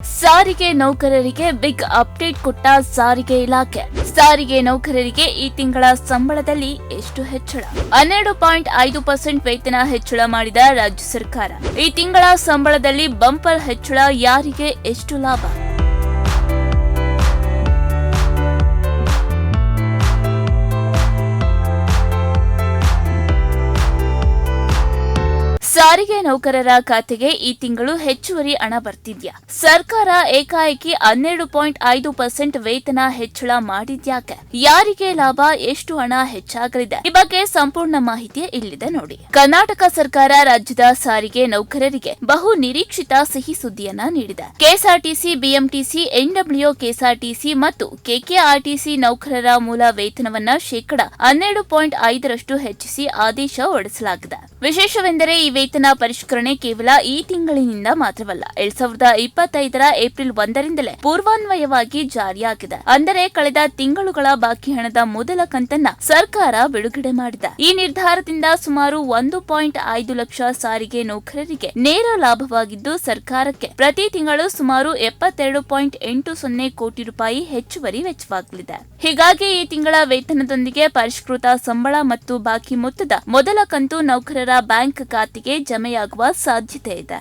ಸಾರಿಗೆ ನೌಕರರಿಗೆ big update ಕೊಟ್ಟ ಸಾರಿಗೆ ಇಲಾಖೆ. ಸಾರಿಗೆ ನೌಕರರಿಗೆ ಈ ತಿಂಗಳ ಸಂಬಳದಲ್ಲಿ ಎಷ್ಟು ಹೆಚ್ಚಳ? 12.5% ವೇತನ ಹೆಚ್ಚಳ ಮಾಡಿದ ರಾಜ್ಯ ಸರ್ಕಾರ. ಈ ತಿಂಗಳ ಸಂಬಳದಲ್ಲಿ ಬಂಪರ್ ಹೆಚ್ಚಳ. ಯಾರಿಗೆ ಎಷ್ಟು ಲಾಭ? ಸಾರಿಗೆ ನೌಕರರ ಖಾತೆಗೆ ಈ ತಿಂಗಳು ಹೆಚ್ಚುವರಿ ಹಣ ಬರ್ತಿದ್ಯಾ? ಸರ್ಕಾರ ಏಕಾಏಕಿ 12.5% ವೇತನ ಹೆಚ್ಚಳ ಮಾಡಿದ್ಯಾಕೆ? ಯಾರಿಗೆ ಲಾಭ? ಎಷ್ಟು ಹಣ ಹೆಚ್ಚಾಗಲಿದೆ? ಈ ಬಗ್ಗೆ ಸಂಪೂರ್ಣ ಮಾಹಿತಿ ಇಲ್ಲಿದೆ ನೋಡಿ. ಕರ್ನಾಟಕ ಸರ್ಕಾರ ರಾಜ್ಯದ ಸಾರಿಗೆ ನೌಕರರಿಗೆ ಬಹು ನಿರೀಕ್ಷಿತ ಸಿಹಿ ಸುದ್ದಿಯನ್ನ ನೀಡಿದೆ. ಕೆಎಸ್ಆರ್ಟಿಸಿ, ಬಿಎಂಟಿಸಿ, ಎನ್ಡಬ್ಲ್ಯೂ ಕೆಎಸ್ಆರ್ಟಿಸಿ ಮತ್ತು ಕೆಕೆಆರ್ಟಿಸಿ ನೌಕರರ ಮೂಲ ವೇತನವನ್ನ ಶೇಕಡ 12.5% ಹೆಚ್ಚಿಸಿ ಆದೇಶ ಹೊರಡಿಸಲಾಗಿದೆ. ವಿಶೇಷವೆಂದರೆ ಈ ವೇತನ ಪರಿಷ್ಕರಣೆ ಕೇವಲ ಈ ತಿಂಗಳಿನಿಂದ ಮಾತ್ರವಲ್ಲ, 2025ರ ಏಪ್ರಿಲ್ 1ರಿಂದಲೇ ಪೂರ್ವಾನ್ವಯವಾಗಿ ಜಾರಿಯಾಗಿದೆ. ಅಂದರೆ ಕಳೆದ ತಿಂಗಳುಗಳ ಬಾಕಿ ಹಣದ ಮೊದಲ ಕಂತನ್ನ ಸರ್ಕಾರ ಬಿಡುಗಡೆ ಮಾಡಿದೆ. ಈ ನಿರ್ಧಾರದಿಂದ ಸುಮಾರು 1.5 ಲಕ್ಷ ಸಾರಿಗೆ ನೌಕರರಿಗೆ ನೇರ ಲಾಭವಾಗಿದ್ದು, ಸರ್ಕಾರಕ್ಕೆ ಪ್ರತಿ ತಿಂಗಳು ಸುಮಾರು 72.80 ಕೋಟಿ ರೂಪಾಯಿ ಹೆಚ್ಚುವರಿ ವೆಚ್ಚವಾಗಲಿದೆ. ಹೀಗಾಗಿ ಈ ತಿಂಗಳ ವೇತನದೊಂದಿಗೆ ಪರಿಷ್ಕೃತ ಸಂಬಳ ಮತ್ತು ಬಾಕಿ ಮೊತ್ತದ ಮೊದಲ ಕಂತು ನೌಕರರ ಬ್ಯಾಂಕ್ ಖಾತೆಗೆ ಜಮೆಯಾಗುವ ಸಾಧ್ಯತೆ ಇದೆ.